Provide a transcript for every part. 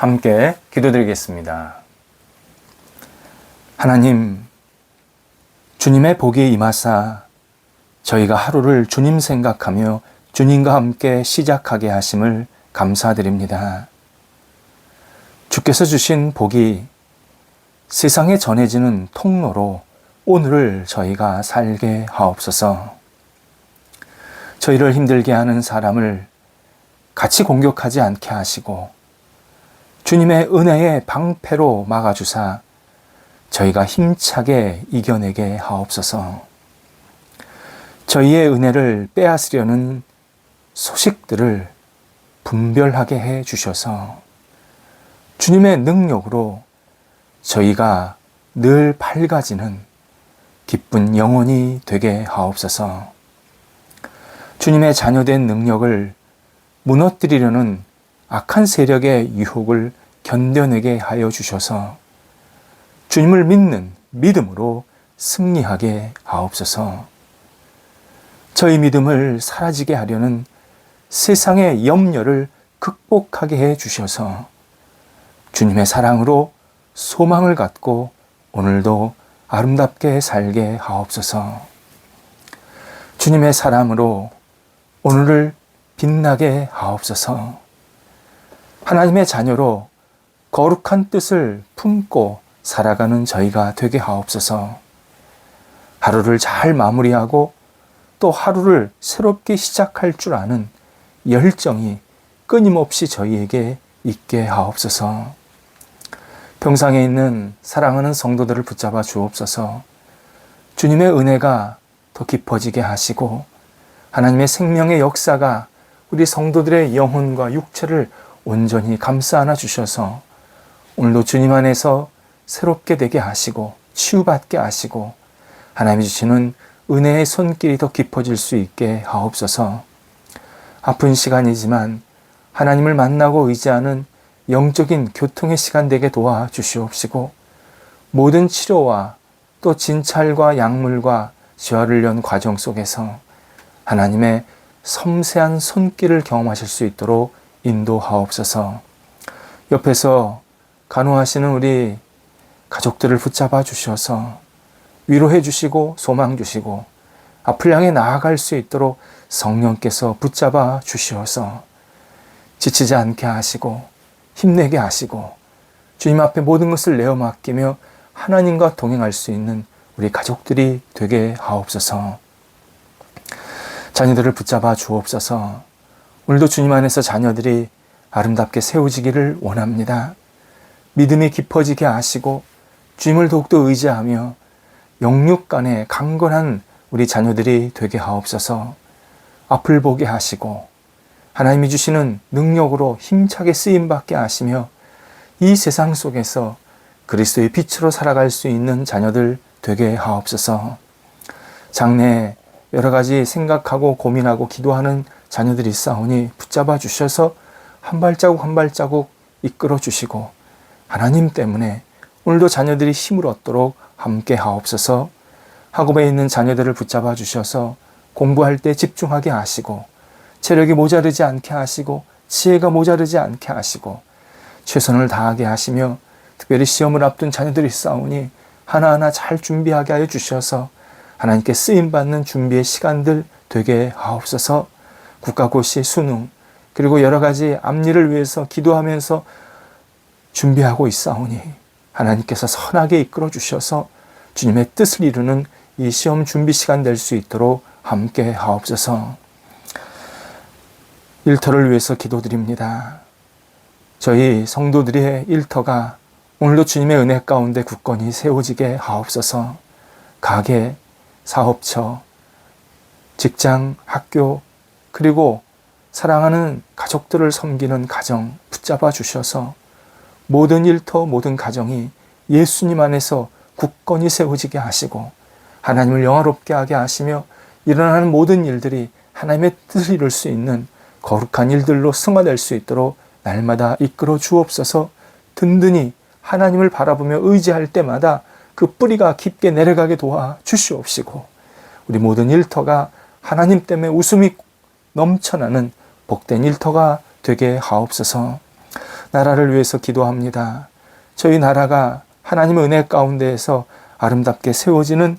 함께 기도드리겠습니다. 하나님, 주님의 복이 임하사 저희가 하루를 주님 생각하며 주님과 함께 시작하게 하심을 감사드립니다. 주께서 주신 복이 세상에 전해지는 통로로 오늘을 저희가 살게 하옵소서. 저희를 힘들게 하는 사람을 같이 공격하지 않게 하시고 주님의 은혜의 방패로 막아주사 저희가 힘차게 이겨내게 하옵소서. 저희의 은혜를 빼앗으려는 소식들을 분별하게 해 주셔서 주님의 능력으로 저희가 늘 밝아지는 기쁜 영혼이 되게 하옵소서. 주님의 자녀된 능력을 무너뜨리려는 악한 세력의 유혹을 견뎌내게 하여 주셔서 주님을 믿는 믿음으로 승리하게 하옵소서. 저희 믿음을 사라지게 하려는 세상의 염려를 극복하게 해 주셔서 주님의 사랑으로 소망을 갖고 오늘도 아름답게 살게 하옵소서. 주님의 사랑으로 오늘을 빛나게 하옵소서. 하나님의 자녀로 거룩한 뜻을 품고 살아가는 저희가 되게 하옵소서. 하루를 잘 마무리하고 또 하루를 새롭게 시작할 줄 아는 열정이 끊임없이 저희에게 있게 하옵소서. 평상에 있는 사랑하는 성도들을 붙잡아 주옵소서. 주님의 은혜가 더 깊어지게 하시고 하나님의 생명의 역사가 우리 성도들의 영혼과 육체를 온전히 감싸 안아 주셔서 오늘도 주님 안에서 새롭게 되게 하시고 치유받게 하시고 하나님이 주시는 은혜의 손길이 더 깊어질 수 있게 하옵소서. 아픈 시간이지만 하나님을 만나고 의지하는 영적인 교통의 시간 되게 도와주시옵시고 모든 치료와 또 진찰과 약물과 재활을 연 과정 속에서 하나님의 섬세한 손길을 경험하실 수 있도록 인도하옵소서. 옆에서 간호하시는 우리 가족들을 붙잡아 주셔서 위로해 주시고 소망 주시고 앞을 향해 나아갈 수 있도록 성령께서 붙잡아 주시어서 지치지 않게 하시고 힘내게 하시고 주님 앞에 모든 것을 내어 맡기며 하나님과 동행할 수 있는 우리 가족들이 되게 하옵소서. 자녀들을 붙잡아 주옵소서. 오늘도 주님 안에서 자녀들이 아름답게 세워지기를 원합니다. 믿음이 깊어지게 하시고 주님을 더욱더 의지하며 영육 간에 강건한 우리 자녀들이 되게 하옵소서. 앞을 보게 하시고 하나님이 주시는 능력으로 힘차게 쓰임받게 하시며 이 세상 속에서 그리스도의 빛으로 살아갈 수 있는 자녀들 되게 하옵소서. 장래에 여러 가지 생각하고 고민하고 기도하는 자녀들이 있사오니 붙잡아 주셔서 한 발자국 한 발자국 이끌어 주시고 하나님 때문에 오늘도 자녀들이 힘을 얻도록 함께 하옵소서. 학업에 있는 자녀들을 붙잡아 주셔서 공부할 때 집중하게 하시고 체력이 모자르지 않게 하시고 지혜가 모자르지 않게 하시고 최선을 다하게 하시며 특별히 시험을 앞둔 자녀들이 있사오니 하나하나 잘 준비하게 하여 주셔서 하나님께 쓰임받는 준비의 시간들 되게 하옵소서. 국가고시, 수능 그리고 여러 가지 앞일을 위해서 기도하면서 준비하고 있사오니 하나님께서 선하게 이끌어 주셔서 주님의 뜻을 이루는 이 시험 준비 시간 될 수 있도록 함께 하옵소서. 일터를 위해서 기도드립니다. 저희 성도들의 일터가 오늘도 주님의 은혜 가운데 굳건히 세워지게 하옵소서. 가게, 사업처, 직장, 학교 그리고 사랑하는 가족들을 섬기는 가정 붙잡아 주셔서 모든 일터, 모든 가정이 예수님 안에서 굳건히 세워지게 하시고 하나님을 영화롭게 하게 하시며 일어나는 모든 일들이 하나님의 뜻을 이룰 수 있는 거룩한 일들로 승화될 수 있도록 날마다 이끌어 주옵소서. 든든히 하나님을 바라보며 의지할 때마다 그 뿌리가 깊게 내려가게 도와 주시옵시고 우리 모든 일터가 하나님 때문에 웃음이 넘쳐나는 복된 일터가 되게 하옵소서. 나라를 위해서 기도합니다. 저희 나라가 하나님의 은혜 가운데에서 아름답게 세워지는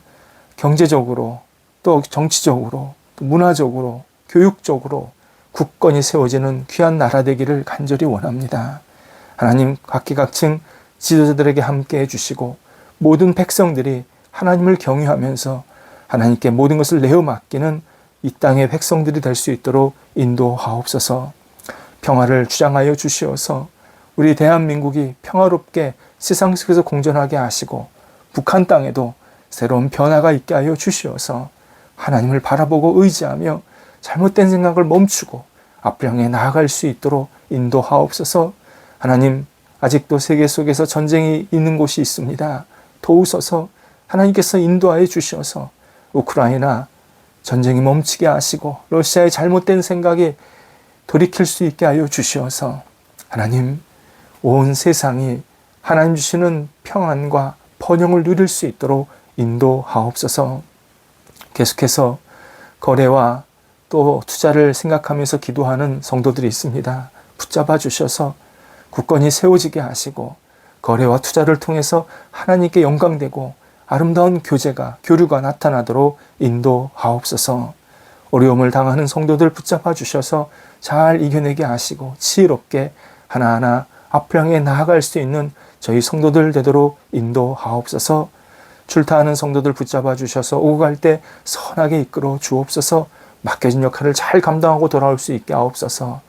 경제적으로 또 정치적으로 또 문화적으로 교육적으로 굳건히 세워지는 귀한 나라 되기를 간절히 원합니다. 하나님 각기각층 지도자들에게 함께 해주시고 모든 백성들이 하나님을 경유하면서 하나님께 모든 것을 내어 맡기는 이 땅의 백성들이 될 수 있도록 인도하옵소서. 평화를 주장하여 주시어서 우리 대한민국이 평화롭게 세상 속에서 공존하게 하시고 북한 땅에도 새로운 변화가 있게 하여 주시어서 하나님을 바라보고 의지하며 잘못된 생각을 멈추고 앞을 향해 나아갈 수 있도록 인도하옵소서. 하나님, 아직도 세계 속에서 전쟁이 있는 곳이 있습니다. 도우소서. 하나님께서 인도하여 주셔서 우크라이나 전쟁이 멈추게 하시고 러시아의 잘못된 생각이 돌이킬 수 있게 하여 주시어서 하나님, 온 세상이 하나님 주시는 평안과 번영을 누릴 수 있도록 인도하옵소서. 계속해서 거래와 또 투자를 생각하면서 기도하는 성도들이 있습니다. 붙잡아 주셔서 굳건히 세워지게 하시고 거래와 투자를 통해서 하나님께 영광되고 아름다운 교류가 나타나도록 인도하옵소서. 어려움을 당하는 성도들 붙잡아 주셔서 잘 이겨내게 하시고 지혜롭게 하나하나 앞을 향해 나아갈 수 있는 저희 성도들 되도록 인도하옵소서. 출타하는 성도들 붙잡아 주셔서 오고 갈 때 선하게 이끌어 주옵소서. 맡겨진 역할을 잘 감당하고 돌아올 수 있게 하옵소서.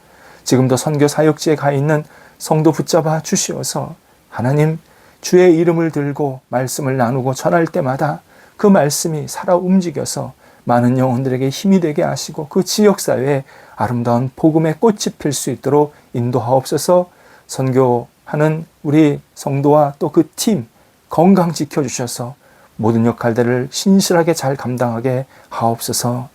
지금도 선교 사역지에 가 있는 성도 붙잡아 주시어서 하나님, 주의 이름을 들고 말씀을 나누고 전할 때마다 그 말씀이 살아 움직여서 많은 영혼들에게 힘이 되게 하시고 그 지역사회에 아름다운 복음의 꽃이 필 수 있도록 인도하옵소서. 선교하는 우리 성도와 또 그 팀 건강 지켜주셔서 모든 역할들을 신실하게 잘 감당하게 하옵소서.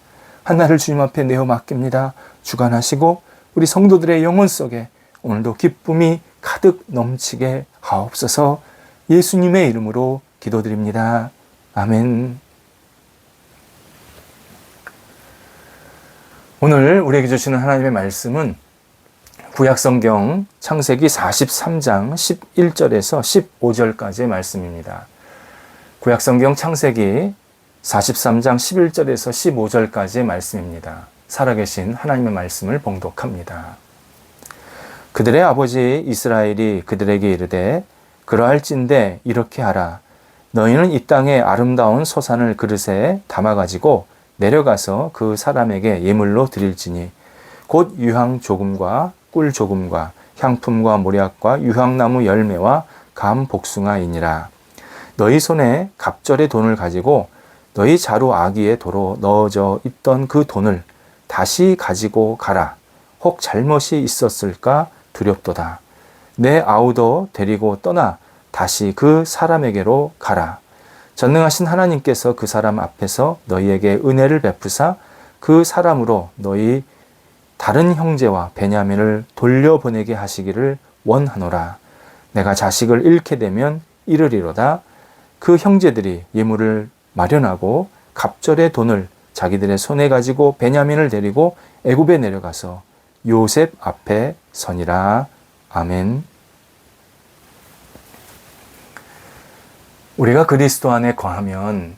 한나를 주님 앞에 내어 맡깁니다. 주관하시고 우리 성도들의 영혼 속에 오늘도 기쁨이 가득 넘치게 하옵소서. 예수님의 이름으로 기도드립니다. 아멘. 오늘 우리에게 주시는 하나님의 말씀은 구약성경 창세기 43장 11절에서 15절까지의 말씀입니다. 구약성경 창세기 43장 11절에서 15절까지의 말씀입니다. 살아계신 하나님의 말씀을 봉독합니다. 그들의 아버지 이스라엘이 그들에게 이르되 그러할진대 이렇게 하라. 너희는 이 땅의 아름다운 소산을 그릇에 담아가지고 내려가서 그 사람에게 예물로 드릴지니 곧 유향 조금과 꿀 조금과 향품과 모략과 유향나무 열매와 감 복숭아이니라. 너희 손에 갑절의 돈을 가지고 너희 자루 아기에 도로 넣어져 있던 그 돈을 다시 가지고 가라. 혹 잘못이 있었을까 두렵도다. 내 아우도 데리고 떠나 다시 그 사람에게로 가라. 전능하신 하나님께서 그 사람 앞에서 너희에게 은혜를 베푸사 그 사람으로 너희 다른 형제와 베냐민을 돌려보내게 하시기를 원하노라. 내가 자식을 잃게 되면 이르리로다. 그 형제들이 예물을 마련하고 갑절의 돈을 자기들의 손에 가지고 베냐민을 데리고 애굽에 내려가서 요셉 앞에 서니라. 아멘. 우리가 그리스도 안에 거하면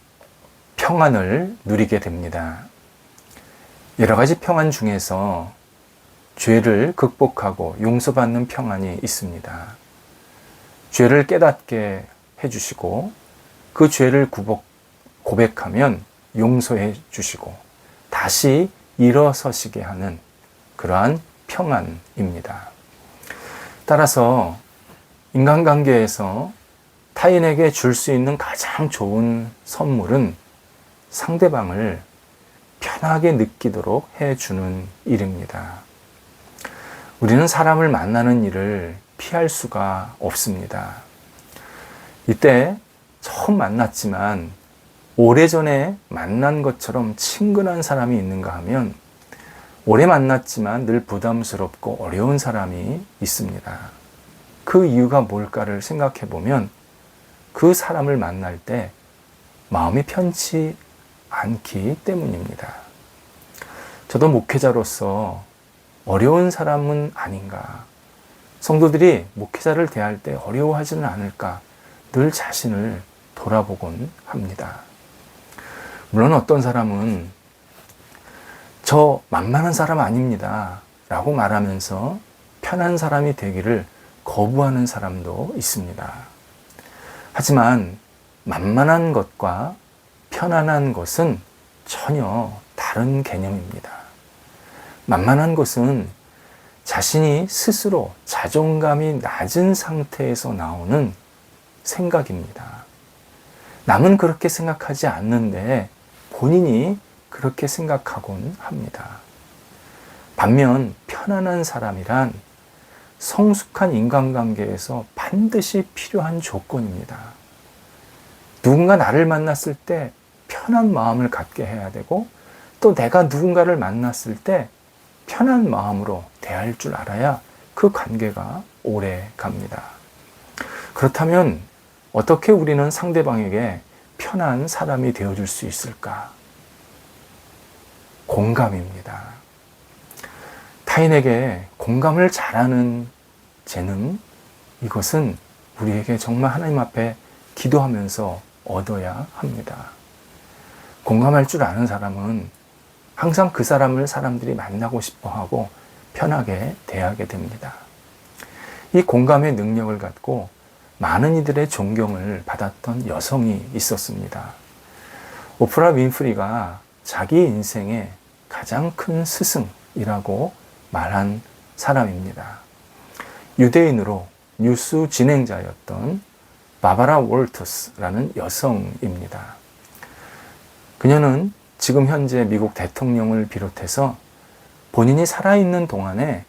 평안을 누리게 됩니다. 여러 가지 평안 중에서 죄를 극복하고 용서받는 평안이 있습니다. 죄를 깨닫게 해주시고 그 죄를 고백하면 용서해 주시고 다시 일어서시게 하는 그러한 평안입니다. 따라서 인간관계에서 타인에게 줄 수 있는 가장 좋은 선물은 상대방을 편하게 느끼도록 해주는 일입니다. 우리는 사람을 만나는 일을 피할 수가 없습니다. 이때 처음 만났지만 오래전에 만난 것처럼 친근한 사람이 있는가 하면 오래 만났지만 늘 부담스럽고 어려운 사람이 있습니다. 그 이유가 뭘까를 생각해 보면 그 사람을 만날 때 마음이 편치 않기 때문입니다. 저도 목회자로서 어려운 사람은 아닌가, 성도들이 목회자를 대할 때 어려워하지는 않을까 늘 자신을 돌아보곤 합니다. 물론 어떤 사람은 저 만만한 사람 아닙니다 라고 말하면서 편한 사람이 되기를 거부하는 사람도 있습니다. 하지만 만만한 것과 편안한 것은 전혀 다른 개념입니다. 만만한 것은 자신이 스스로 자존감이 낮은 상태에서 나오는 생각입니다. 남은 그렇게 생각하지 않는데 본인이 그렇게 생각하곤 합니다. 반면 편안한 사람이란 성숙한 인간관계에서 반드시 필요한 조건입니다. 누군가 나를 만났을 때 편한 마음을 갖게 해야 되고 또 내가 누군가를 만났을 때 편한 마음으로 대할 줄 알아야 그 관계가 오래 갑니다. 그렇다면 어떻게 우리는 상대방에게 편한 사람이 되어줄 수 있을까? 공감입니다. 타인에게 공감을 잘하는 재능, 이것은 우리에게 정말 하나님 앞에 기도하면서 얻어야 합니다. 공감할 줄 아는 사람은 항상 그 사람을 사람들이 만나고 싶어 하고 편하게 대하게 됩니다. 이 공감의 능력을 갖고 많은 이들의 존경을 받았던 여성이 있었습니다. 오프라 윈프리가 자기 인생의 가장 큰 스승이라고 말한 사람입니다. 유대인으로 뉴스 진행자였던 바바라 월터스라는 여성입니다. 그녀는 지금 현재 미국 대통령을 비롯해서 본인이 살아있는 동안에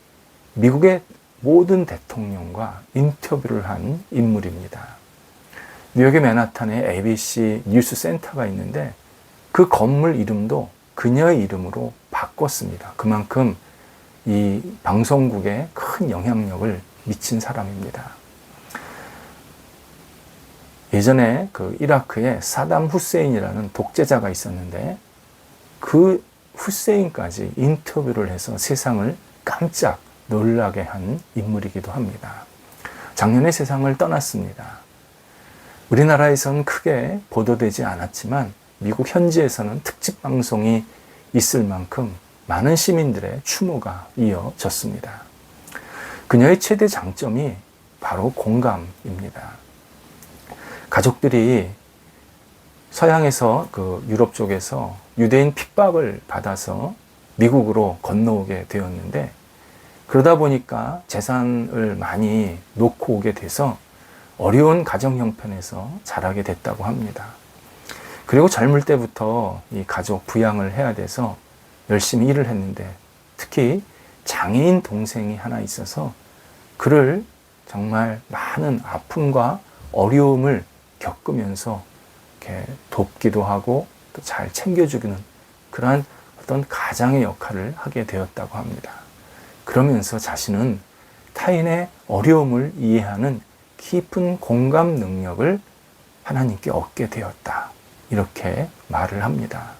미국의 모든 대통령과 인터뷰를 한 인물입니다. 뉴욕의 맨하탄에 ABC 뉴스 센터가 있는데 그 건물 이름도 그녀의 이름으로 바꿨습니다. 그만큼 이 방송국에 큰 영향력을 미친 사람입니다. 예전에 그 이라크에 사담 후세인이라는 독재자가 있었는데 그 후세인까지 인터뷰를 해서 세상을 깜짝 놀라게 한 인물이기도 합니다. 작년에 세상을 떠났습니다. 우리나라에선 크게 보도되지 않았지만 미국 현지에서는 특집 방송이 있을 만큼 많은 시민들의 추모가 이어졌습니다. 그녀의 최대 장점이 바로 공감입니다. 가족들이 서양에서 그 유럽 쪽에서 유대인 핍박을 받아서 미국으로 건너오게 되었는데 그러다 보니까 재산을 많이 놓고 오게 돼서 어려운 가정 형편에서 자라게 됐다고 합니다. 그리고 젊을 때부터 이 가족 부양을 해야 돼서 열심히 일을 했는데 특히 장애인 동생이 하나 있어서 그를 정말 많은 아픔과 어려움을 겪으면서 이렇게 돕기도 하고 또 잘 챙겨주기는 그러한 어떤 가장의 역할을 하게 되었다고 합니다. 그러면서 자신은 타인의 어려움을 이해하는 깊은 공감 능력을 하나님께 얻게 되었다. 이렇게 말을 합니다.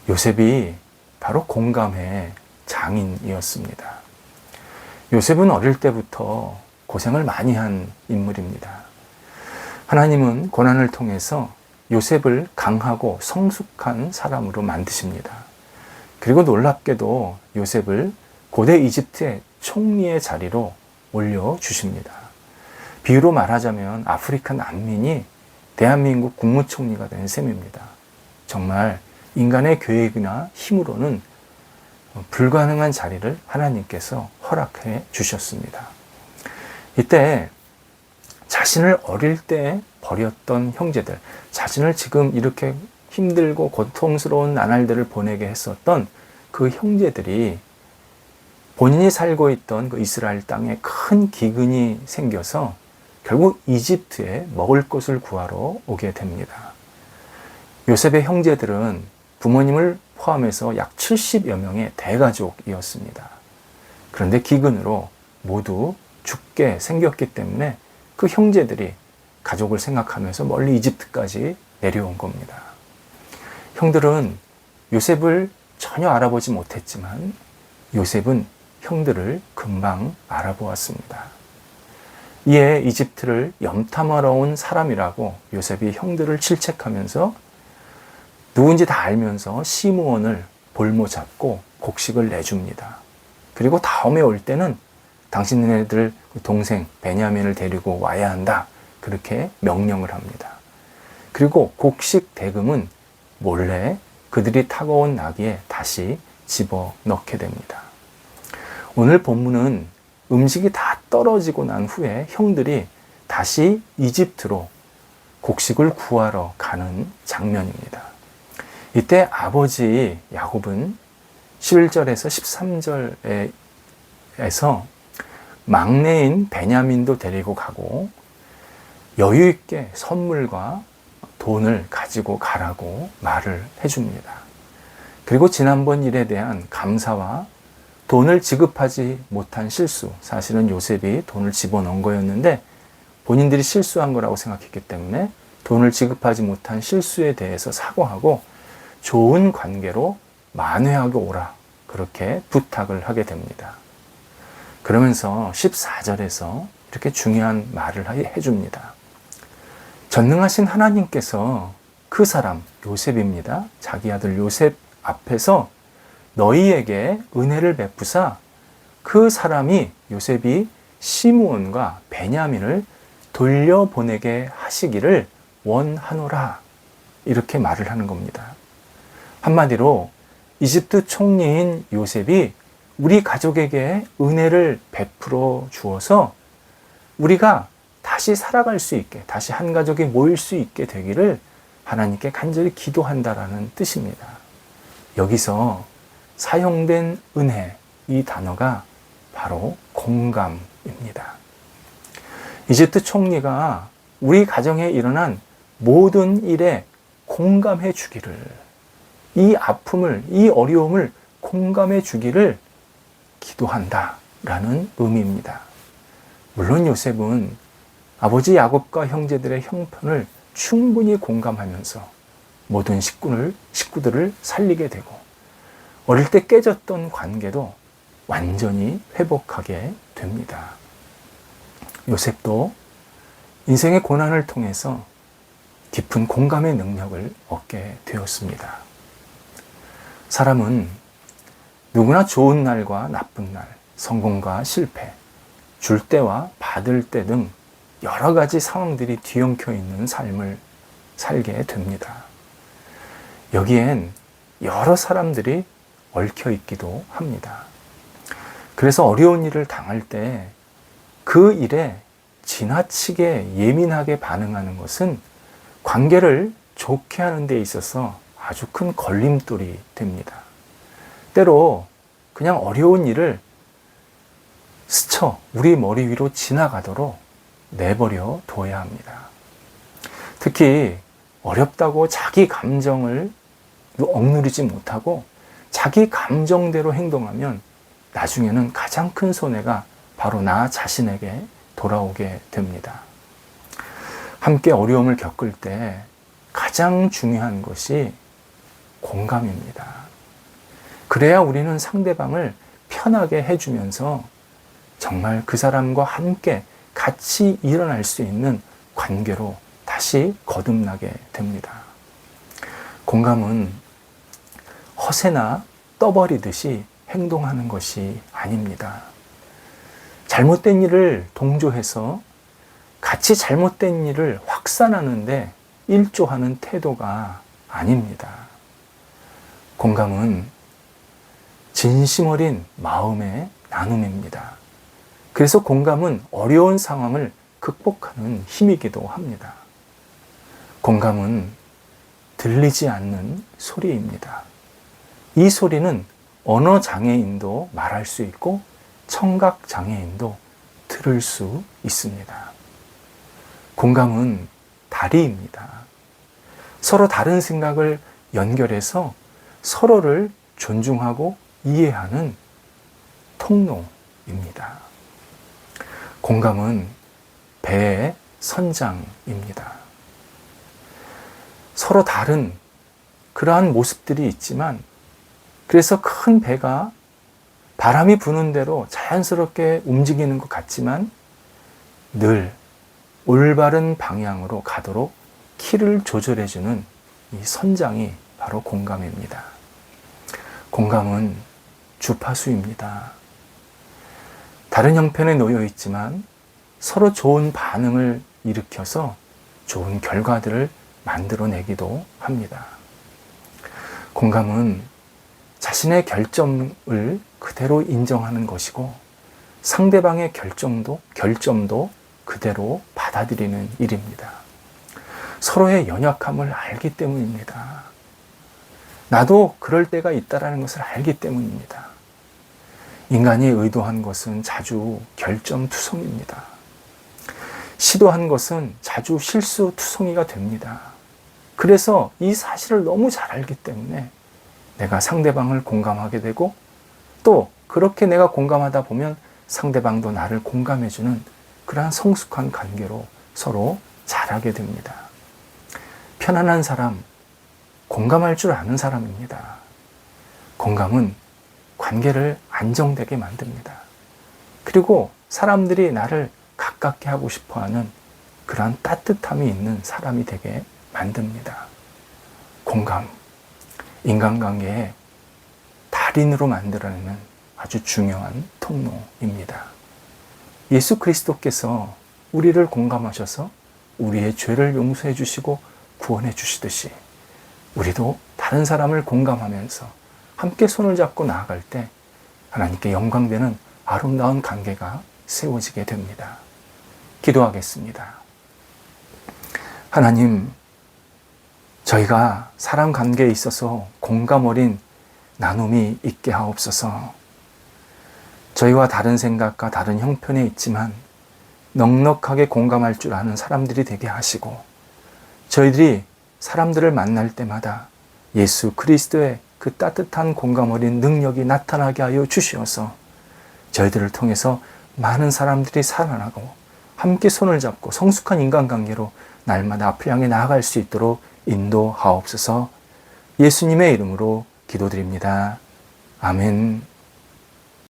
요셉이 바로 공감의 장인이었습니다. 요셉은 어릴 때부터 고생을 많이 한 인물입니다. 하나님은 고난을 통해서 요셉을 강하고 성숙한 사람으로 만드십니다. 그리고 놀랍게도 요셉을 고대 이집트의 총리의 자리로 올려주십니다. 비유로 말하자면 아프리카 난민이 대한민국 국무총리가 된 셈입니다. 정말 인간의 계획이나 힘으로는 불가능한 자리를 하나님께서 허락해 주셨습니다. 이때 자신을 어릴 때 버렸던 형제들, 자신을 지금 이렇게 힘들고 고통스러운 나날들을 보내게 했었던 그 형제들이 본인이 살고 있던 그 이스라엘 땅에 큰 기근이 생겨서 결국 이집트에 먹을 것을 구하러 오게 됩니다. 요셉의 형제들은 부모님을 포함해서 약 70여 명의 대가족이었습니다. 그런데 기근으로 모두 죽게 생겼기 때문에 그 형제들이 가족을 생각하면서 멀리 이집트까지 내려온 겁니다. 형들은 요셉을 전혀 알아보지 못했지만 요셉은 형들을 금방 알아보았습니다. 이에 이집트를 염탐하러 온 사람이라고 요셉이 형들을 질책하면서 누군지 다 알면서 시므온을 볼모 잡고 곡식을 내줍니다. 그리고 다음에 올 때는 당신네들 동생 베냐민을 데리고 와야 한다. 그렇게 명령을 합니다. 그리고 곡식 대금은 몰래 그들이 타고 온 나귀에 다시 집어넣게 됩니다. 오늘 본문은 음식이 다 떨어지고 난 후에 형들이 다시 이집트로 곡식을 구하러 가는 장면입니다. 이때 아버지 야곱은 11절에서 13절에서 막내인 베냐민도 데리고 가고 여유 있게 선물과 돈을 가지고 가라고 말을 해줍니다. 그리고 지난번 일에 대한 감사와 돈을 지급하지 못한 실수, 사실은 요셉이 돈을 집어넣은 거였는데 본인들이 실수한 거라고 생각했기 때문에 돈을 지급하지 못한 실수에 대해서 사과하고 좋은 관계로 만회하고 오라, 그렇게 부탁을 하게 됩니다. 그러면서 14절에서 이렇게 중요한 말을 해줍니다. 전능하신 하나님께서 그 사람 요셉입니다. 자기 아들 요셉 앞에서 너희에게 은혜를 베푸사 그 사람이 요셉이 시므온과 베냐민을 돌려보내게 하시기를 원하노라, 이렇게 말을 하는 겁니다. 한마디로 이집트 총리인 요셉이 우리 가족에게 은혜를 베풀어 주어서 우리가 다시 살아갈 수 있게, 다시 한 가족이 모일 수 있게 되기를 하나님께 간절히 기도한다라는 뜻입니다. 여기서 사용된 은혜, 이 단어가 바로 공감입니다. 이집트 총리가 우리 가정에 일어난 모든 일에 공감해 주기를, 이 아픔을, 이 어려움을 공감해 주기를 기도한다라는 의미입니다. 물론 요셉은 아버지 야곱과 형제들의 형편을 충분히 공감하면서 모든 식구들을 살리게 되고 어릴 때 깨졌던 관계도 완전히 회복하게 됩니다. 요셉도 인생의 고난을 통해서 깊은 공감의 능력을 얻게 되었습니다. 사람은 누구나 좋은 날과 나쁜 날, 성공과 실패, 줄 때와 받을 때 등 여러 가지 상황들이 뒤엉켜 있는 삶을 살게 됩니다. 여기엔 여러 사람들이 얽혀 있기도 합니다. 그래서 어려운 일을 당할 때 그 일에 지나치게 예민하게 반응하는 것은 관계를 좋게 하는 데 있어서 아주 큰 걸림돌이 됩니다. 때로 그냥 어려운 일을 스쳐 우리 머리 위로 지나가도록 내버려 둬야 합니다. 특히 어렵다고 자기 감정을 억누르지 못하고 자기 감정대로 행동하면 나중에는 가장 큰 손해가 바로 나 자신에게 돌아오게 됩니다. 함께 어려움을 겪을 때 가장 중요한 것이 공감입니다. 그래야 우리는 상대방을 편하게 해주면서 정말 그 사람과 함께 같이 일어날 수 있는 관계로 다시 거듭나게 됩니다. 공감은 허세나 떠버리듯이 행동하는 것이 아닙니다. 잘못된 일을 동조해서 같이 잘못된 일을 확산하는데 일조하는 태도가 아닙니다. 공감은 진심 어린 마음의 나눔입니다. 그래서 공감은 어려운 상황을 극복하는 힘이기도 합니다. 공감은 들리지 않는 소리입니다. 이 소리는 언어 장애인도 말할 수 있고 청각 장애인도 들을 수 있습니다. 공감은 다리입니다. 서로 다른 생각을 연결해서 서로를 존중하고 이해하는 통로입니다. 공감은 배의 선장입니다. 서로 다른 그러한 모습들이 있지만 그래서 큰 배가 바람이 부는 대로 자연스럽게 움직이는 것 같지만 늘 올바른 방향으로 가도록 키를 조절해주는 이 선장이 바로 공감입니다. 공감은 주파수입니다. 다른 형편에 놓여 있지만 서로 좋은 반응을 일으켜서 좋은 결과들을 만들어내기도 합니다. 공감은 자신의 결점을 그대로 인정하는 것이고 상대방의 결점도 그대로 받아들이는 일입니다. 서로의 연약함을 알기 때문입니다. 나도 그럴 때가 있다는 것을 알기 때문입니다. 인간이 의도한 것은 자주 결점투성입니다. 시도한 것은 자주 실수투성이가 됩니다. 그래서 이 사실을 너무 잘 알기 때문에 내가 상대방을 공감하게 되고 또 그렇게 내가 공감하다 보면 상대방도 나를 공감해주는 그러한 성숙한 관계로 서로 자라게 됩니다. 편안한 사람, 공감할 줄 아는 사람입니다. 공감은 관계를 안정되게 만듭니다. 그리고 사람들이 나를 가깝게 하고 싶어하는 그러한 따뜻함이 있는 사람이 되게 만듭니다. 공감, 인간관계의 달인으로 만들어내는 아주 중요한 통로입니다. 예수 그리스도께서 우리를 공감하셔서 우리의 죄를 용서해 주시고 구원해 주시듯이 우리도 다른 사람을 공감하면서 함께 손을 잡고 나아갈 때 하나님께 영광되는 아름다운 관계가 세워지게 됩니다. 기도하겠습니다. 하나님, 저희가 사람 관계에 있어서 공감 어린 나눔이 있게 하옵소서. 저희와 다른 생각과 다른 형편에 있지만 넉넉하게 공감할 줄 아는 사람들이 되게 하시고 저희들이 사람들을 만날 때마다 예수 그리스도의 그 따뜻한 공감 어린 능력이 나타나게 하여 주시어서 저희들을 통해서 많은 사람들이 살아나고 함께 손을 잡고 성숙한 인간관계로 날마다 앞을 향해 나아갈 수 있도록 인도하옵소서. 예수님의 이름으로 기도드립니다. 아멘.